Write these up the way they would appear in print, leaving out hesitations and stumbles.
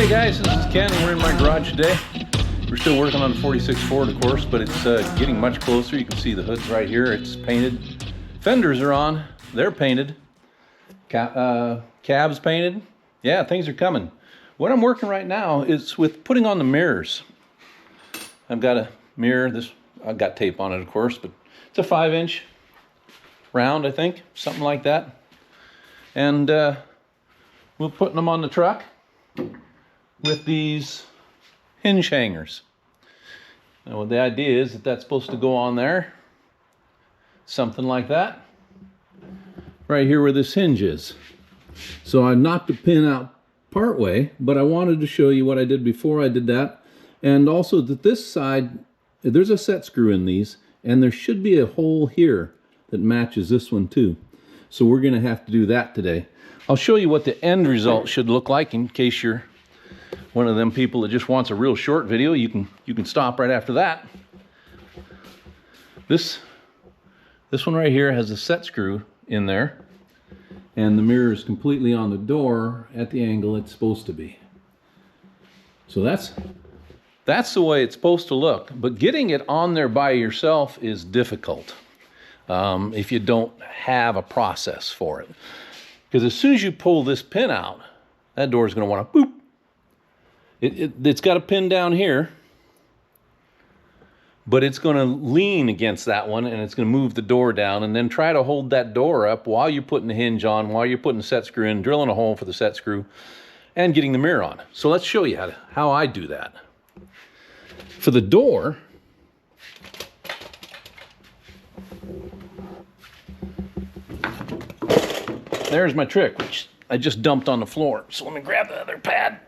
Hey guys, this is Ken and we're in my garage today. We're still working on the 46 Ford, of course, but it's getting much closer. You can see the hood's right here. It's painted. Fenders are on. They're painted. Cabs painted. Yeah, things are coming. What I'm working right now is with putting on the mirrors. I've got a mirror. I've got tape on it, of course, but it's a 5-inch round, I think, something like that. And we're putting them on the truck with these hinge hangers. Now, the idea is that that's supposed to go on there, something like that, right here where this hinge is. So I knocked the pin out part way, but I wanted to show you what I did before I did that, and also that this side, there's a set screw in these, and there should be a hole here that matches this one too. So we're going to have to do that today. I'll show you what the end result should look like in case you're one of them people that just wants a real short video. You can stop right after that. This one right here has a set screw in there, and the mirror is completely on the door at the angle it's supposed to be. So that's the way it's supposed to look, but getting it on there by yourself is difficult if you don't have a process for it. Because as soon as you pull this pin out, that door is going to want to boop. It's got a pin down here, but it's going to lean against that one, and it's going to move the door down, and then try to hold that door up while you're putting the hinge on, while you're putting the set screw in, drilling a hole for the set screw, and getting the mirror on. So let's show you how I do that. For the door, there's my trick, which I just dumped on the floor. So let me grab the other pad.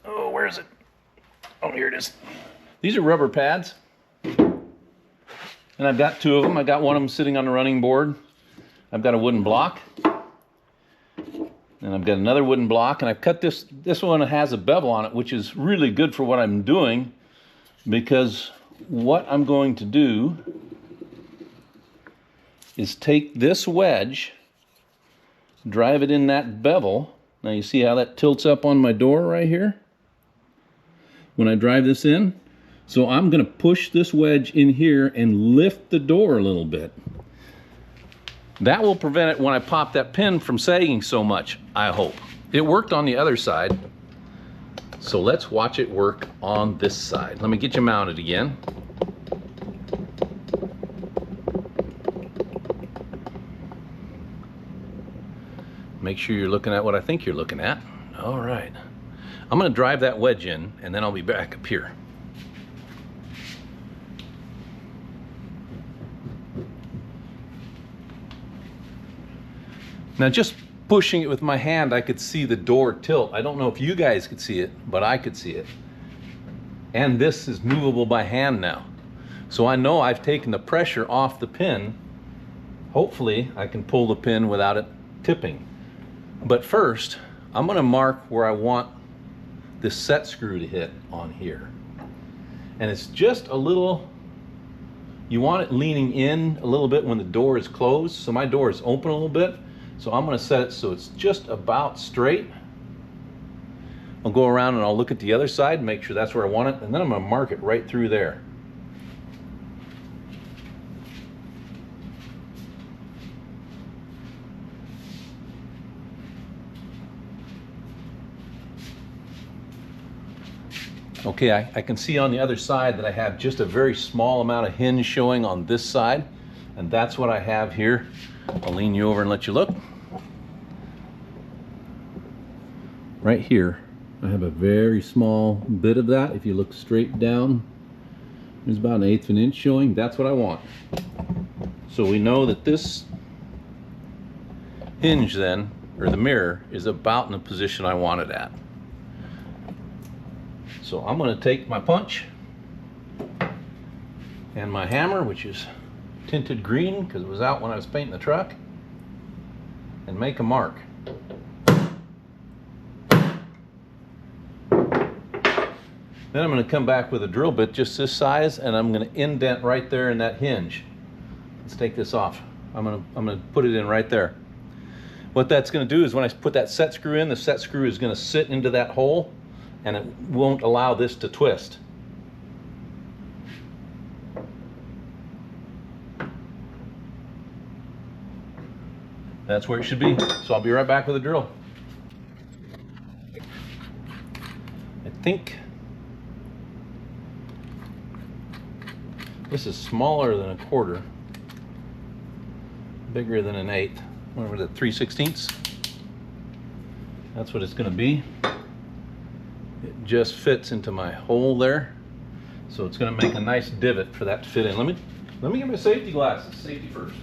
Oh, where is it? Oh, here it is. These are rubber pads. And I've got two of them. I got one of them sitting on the running board. I've got a wooden block. And I've got another wooden block. And I've cut this one has a bevel on it, which is really good for what I'm doing, because what I'm going to do is take this wedge, drive it in that bevel. Now you see how that tilts up on my door right here when I drive this in? So I'm going to push this wedge in here and lift the door a little bit. That will prevent it when I pop that pin from sagging so much, I hope. It worked on the other side, so let's watch it work on this side. Let me get you mounted again. Make sure you're looking at what I think you're looking at. All right. I'm going to drive that wedge in, and then I'll be back up here. Now, just pushing it with my hand, I could see the door tilt. I don't know if you guys could see it, but I could see it. And this is movable by hand now. So I know I've taken the pressure off the pin. Hopefully, I can pull the pin without it tipping. But first, I'm going to mark where I want this set screw to hit on here. And it's just a little, you want it leaning in a little bit when the door is closed. So my door is open a little bit. So I'm going to set it so it's just about straight. I'll go around and I'll look at the other side and make sure that's where I want it. And then I'm going to mark it right through there. Okay, I can see on the other side that I have just a very small amount of hinge showing on this side, and that's what I have here. I'll lean you over and let you look. Right here, I have a very small bit of that. If you look straight down, there's about 1/8 of an inch showing. That's what I want. So we know that this hinge then, or the mirror, is about in the position I want it at. So I'm going to take my punch and my hammer, which is tinted green because it was out when I was painting the truck, and make a mark. Then I'm going to come back with a drill bit just this size, and I'm going to indent right there in that hinge. Let's take this off. I'm going to put it in right there. What that's going to do is when I put that set screw in, the set screw is going to sit into that hole, and it won't allow this to twist. That's where it should be. So I'll be right back with a drill. I think this is smaller than a quarter, bigger than an eighth. What was it, 3/16? That's what it's going to be. It just fits into my hole there, so it's going to make a nice divot for that to fit in. Let me get my safety glasses. Safety first.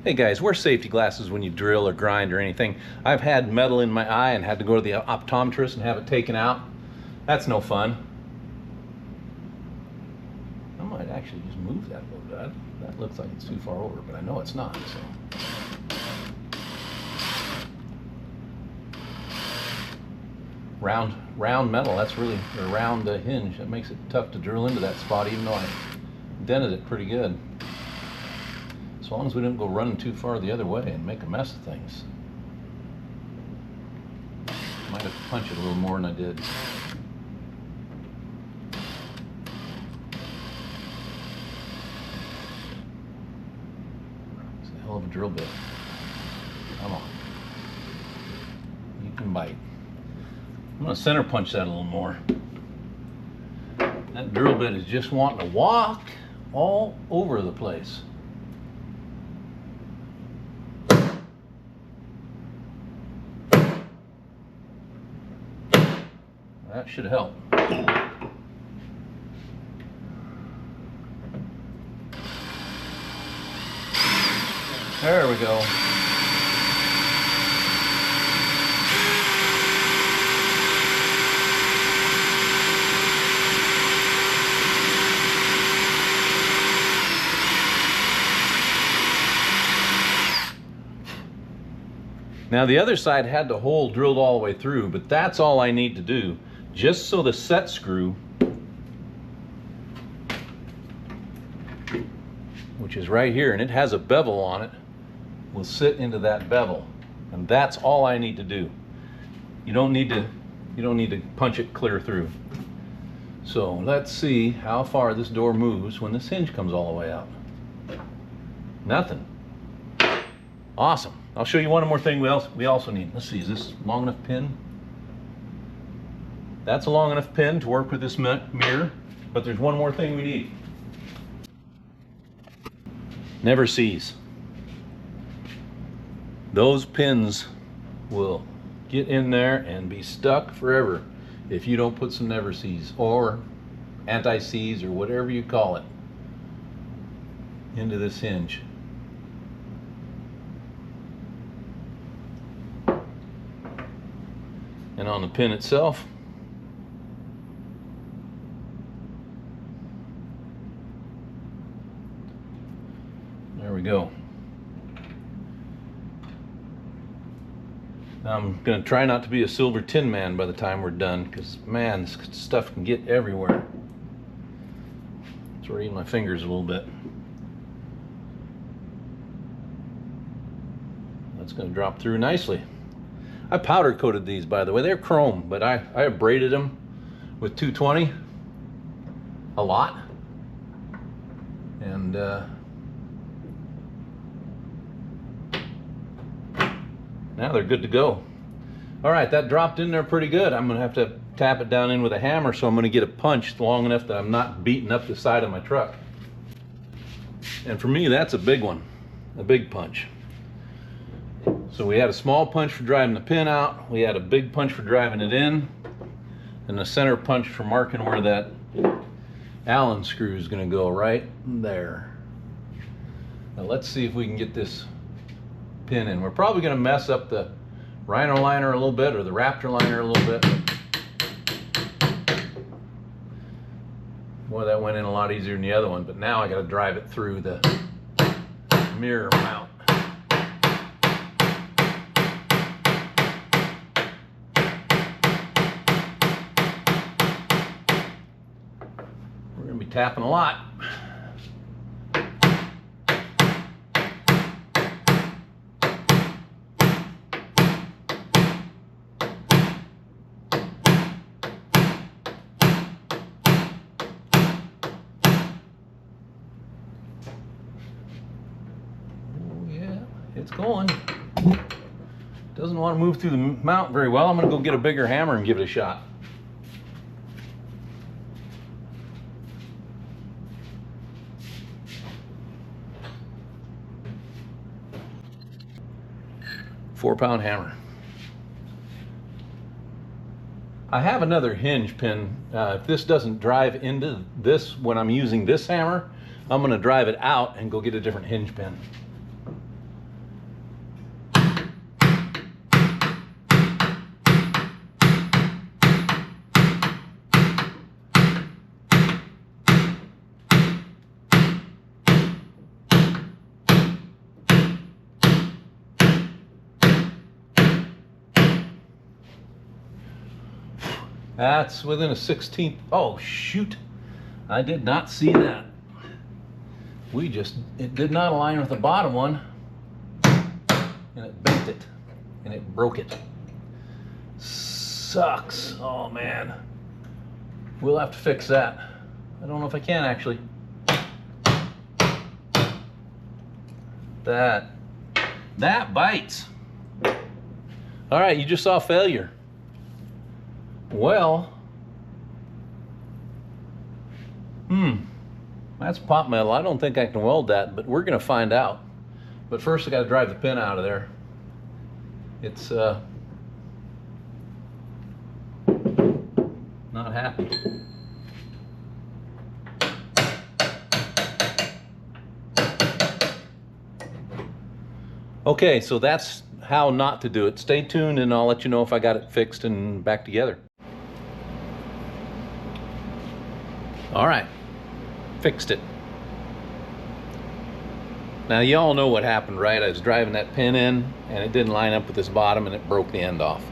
Hey guys, wear safety glasses when you drill or grind or anything. I've had metal in my eye and had to go to the optometrist and have it taken out. That's no fun. I might actually just move that a little bit. That looks like it's too far over, but I know it's not. So. Round metal, that's really a round hinge. That makes it tough to drill into that spot, even though I dented it pretty good. As long as we don't go running too far the other way and make a mess of things. Might have to punch it a little more than I did. It's a hell of a drill bit. Come on. You can bite. I'm going to center punch that a little more. That drill bit is just wanting to walk all over the place. That should help. There we go. Now the other side had the hole drilled all the way through, but that's all I need to do, just so the set screw, which is right here, and it has a bevel on it, will sit into that bevel, and that's all I need to do. You don't need to punch it clear through. So let's see how far this door moves when this hinge comes all the way out. Nothing. Awesome. I'll show you one more thing we also need. Let's see, is this long enough pin? That's a long enough pin to work with this mirror, but there's one more thing we need. Never sees. Those pins will get in there and be stuck forever if you don't put some never sees or anti-seize or whatever you call it into this hinge. And on the pin itself, there we go. Now I'm going to try not to be a silver tin man by the time we're done, because man, this stuff can get everywhere. It's eating my fingers a little bit. That's going to drop through nicely. I powder coated these, by the way. They're chrome, but I abraded them with 220 a lot. And now they're good to go. All right, that dropped in there pretty good. I'm gonna have to tap it down in with a hammer, so I'm gonna get it punched long enough that I'm not beating up the side of my truck. And for me, that's a big one, a big punch. So we had a small punch for driving the pin out, we had a big punch for driving it in, and the center punch for marking where that Allen screw is going to go right there. Now let's see if we can get this pin in. We're probably going to mess up the Rhino liner a little bit, or the Raptor liner a little bit. Boy, that went in a lot easier than the other one, but now I got to drive it through the mirror mount. Tapping a lot. It's going. Doesn't want to move through the mount very well. I'm going to go get a bigger hammer and give it a shot. Four-pound hammer. I have another hinge pin. If this doesn't drive into this when I'm using this hammer, I'm going to drive it out and go get a different hinge pin. That's within a 1/16. Oh, shoot. I did not see that. It did not align with the bottom one. And it bent it. And it broke it. Sucks. Oh, man. We'll have to fix that. I don't know if I can, actually. That bites. All right, you just saw failure. Well, that's pot metal. I don't think I can weld that, but we're gonna find out. But first I gotta drive the pin out of there. It's not happy. Okay, so that's how not to do it. Stay tuned and I'll let you know if I got it fixed and back together. All right, fixed it. Now you all know what happened, right? I was driving that pin in and it didn't line up with this bottom and it broke the end off.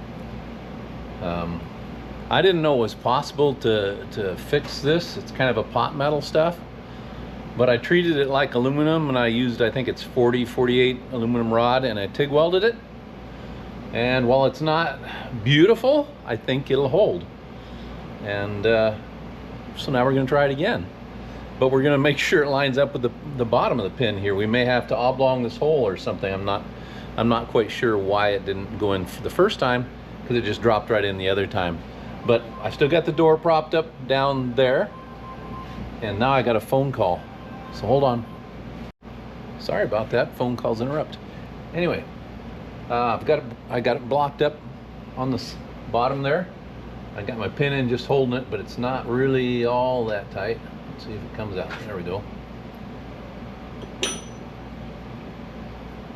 I didn't know it was possible to fix this. It's kind of a pot metal stuff, but I treated it like aluminum and I used, I think it's 48 aluminum rod, and I TIG welded it. And while it's not beautiful, I think it'll hold. And so now we're going to try it again, but we're going to make sure it lines up with the bottom of the pin here. We may have to oblong this hole or something. I'm not quite sure why it didn't go in for the first time, because it just dropped right in the other time. But I still got the door propped up down there, and now I got a phone call. So hold on. Sorry about that. Phone calls interrupt. Anyway, I got it blocked up on the bottom there. I got my pin in just holding it, but it's not really all that tight. Let's see if it comes out. There we go.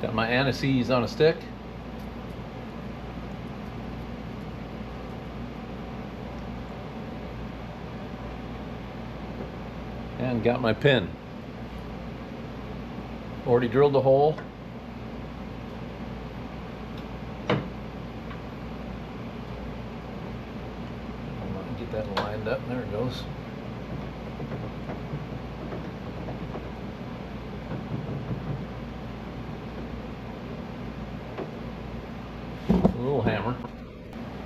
Got my anti-seize on a stick. And got my pin. Already drilled the hole. Get that lined up. There it goes. A little hammer.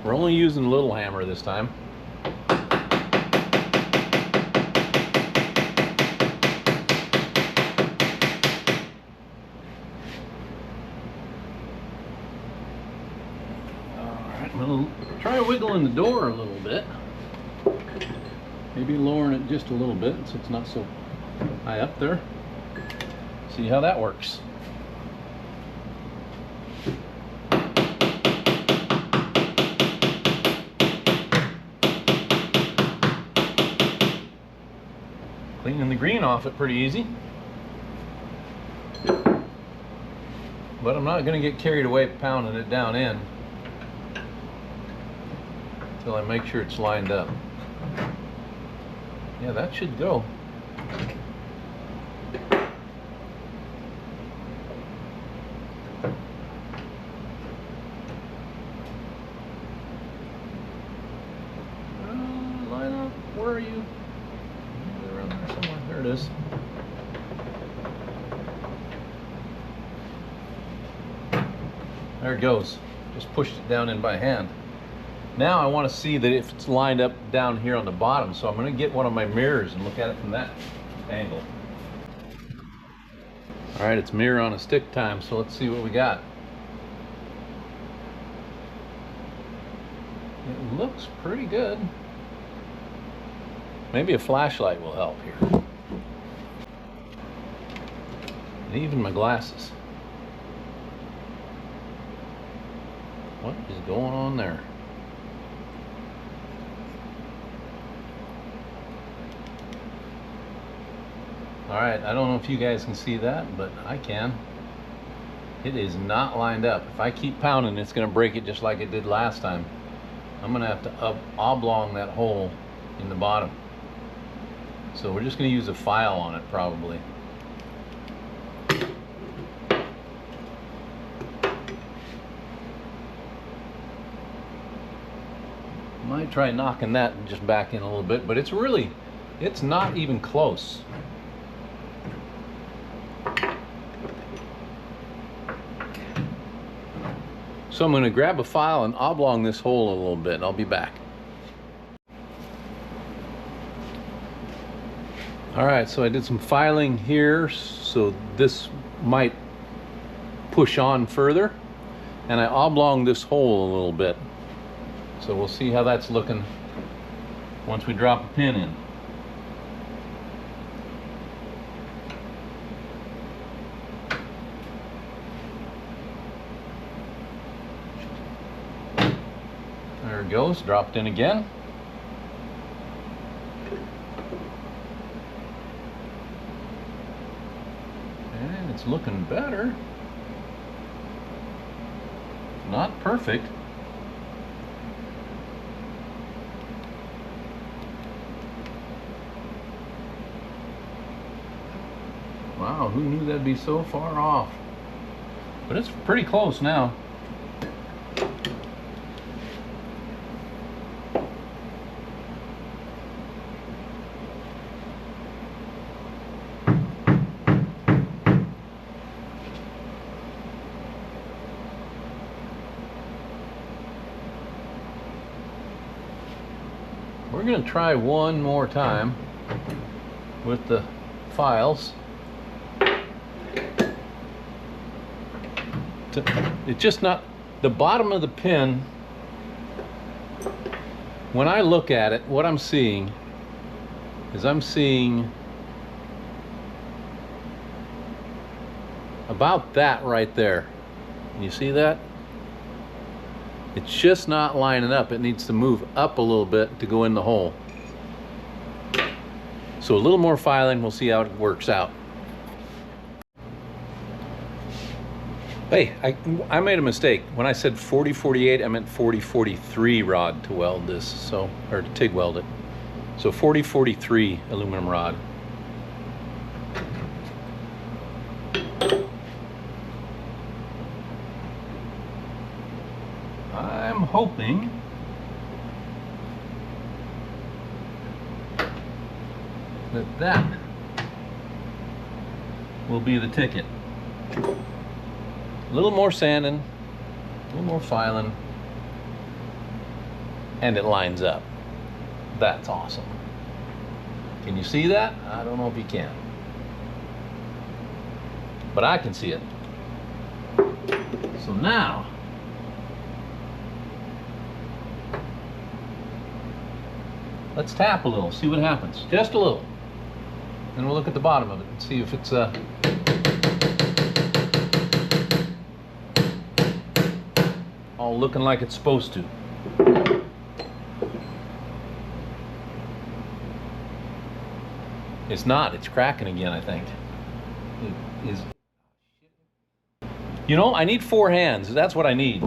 We're only using a little hammer this time. I'm going to try wiggling the door a little bit. Maybe lowering it just a little bit so it's not so high up there. See how that works. Cleaning the green off it pretty easy. But I'm not going to get carried away pounding it down in until I make sure it's lined up. Yeah, that should go. Line up. Where are you? Around there somewhere. There it is. There it goes. Just pushed it down in by hand. Now I want to see that if it's lined up down here on the bottom, so I'm going to get one of my mirrors and look at it from that angle. All right, it's mirror on a stick time, so let's see what we got. It looks pretty good. Maybe a flashlight will help here. And even my glasses. What is going on there? All right, I don't know if you guys can see that, but I can. It is not lined up. If I keep pounding, it's gonna break it just like it did last time. I'm gonna have to oblong that hole in the bottom. So we're just gonna use a file on it probably. Might try knocking that just back in a little bit, but it's not even close. So I'm going to grab a file and oblong this hole a little bit, and I'll be back. All right, so I did some filing here, so this might push on further, and I oblonged this hole a little bit. So we'll see how that's looking once we drop a pin in. There it goes, dropped in again. And it's looking better. Not perfect. Wow, who knew that'd be so far off? But it's pretty close now. We're going to try one more time with the files. It's just not the bottom of the pin. When I look at it, what I'm seeing is I'm seeing about that right there. You see that? It's just not lining up. It needs to move up a little bit to go in the hole. So a little more filing, we'll see how it works out. Hey, I made a mistake. When I said 40-48, I meant 40-43 rod to weld this, so, or to TIG weld it. So 40-43 aluminum rod. I'm hoping that will be the ticket. A little more sanding, a little more filing, and it lines up. That's awesome. Can you see that? I don't know if you can, but I can see it. So now, let's tap a little, see what happens. Just a little. Then we'll look at the bottom of it and see if it's all looking like it's supposed to. It's not, it's cracking again, I think. It is. You know, I need 4 hands. That's what I need.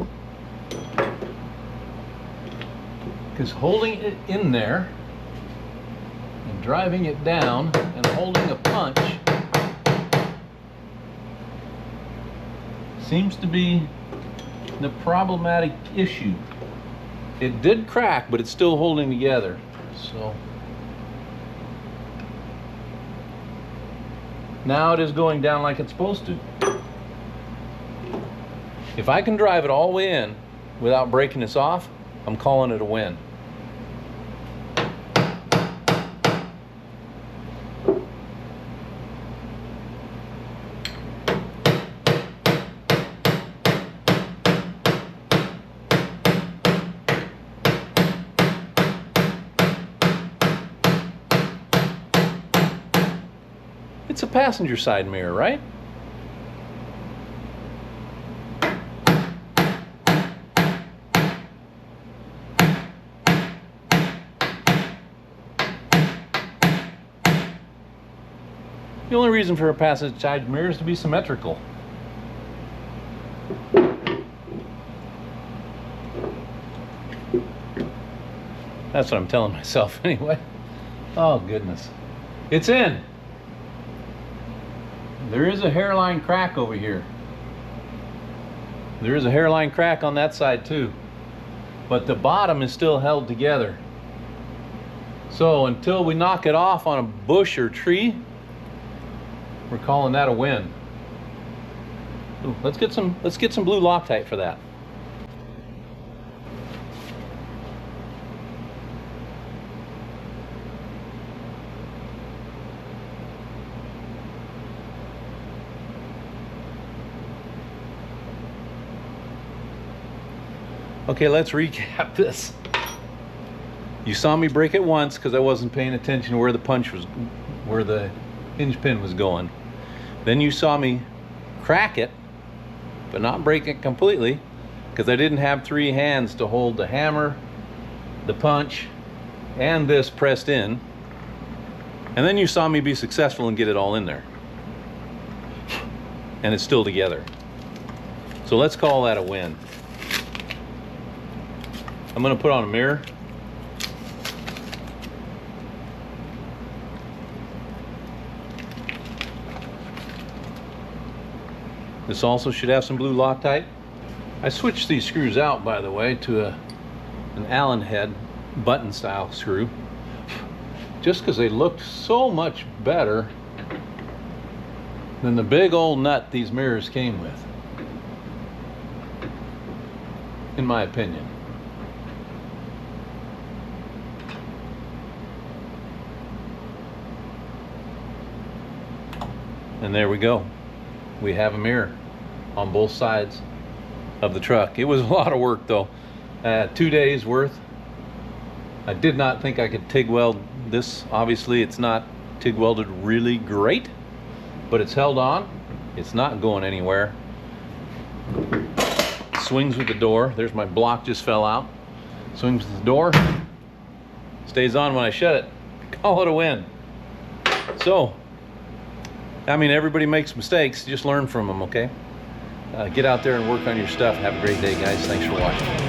Because holding it in there and driving it down and holding a punch seems to be the problematic issue. It did crack, but it's still holding together. So now it is going down like it's supposed to. If I can drive it all the way in without breaking this off, I'm calling it a win. It's a passenger side mirror, right? The only reason for a passenger side mirror is to be symmetrical. That's what I'm telling myself anyway. Oh goodness. It's in. There is a hairline crack over here. There is a hairline crack on that side too. But the bottom is still held together. So until we knock it off on a bush or tree, we're calling that a win. Ooh, let's get some blue Loctite for that. Okay, let's recap this. You saw me break it once because I wasn't paying attention to where the hinge pin was going. Then you saw me crack it, but not break it completely because I didn't have 3 hands to hold the hammer, the punch, and this pressed in. And then you saw me be successful and get it all in there. And it's still together. So let's call that a win. I'm going to put on a mirror. This also should have some blue Loctite. I switched these screws out, by the way, to an Allen head button style screw, just because they looked so much better than the big old nut these mirrors came with, in my opinion. And there we go. We have a mirror on both sides of the truck. It was a lot of work though. 2 days worth. I did not think I could TIG weld this. Obviously it's not TIG welded really great, but it's held on. It's not going anywhere. Swings with the door. There's my block, just fell out. Swings with the door. Stays on when I shut it. Call it a win. So, I mean, everybody makes mistakes. Just learn from them, okay? Get out there and work on your stuff. Have a great day, guys. Thanks for watching.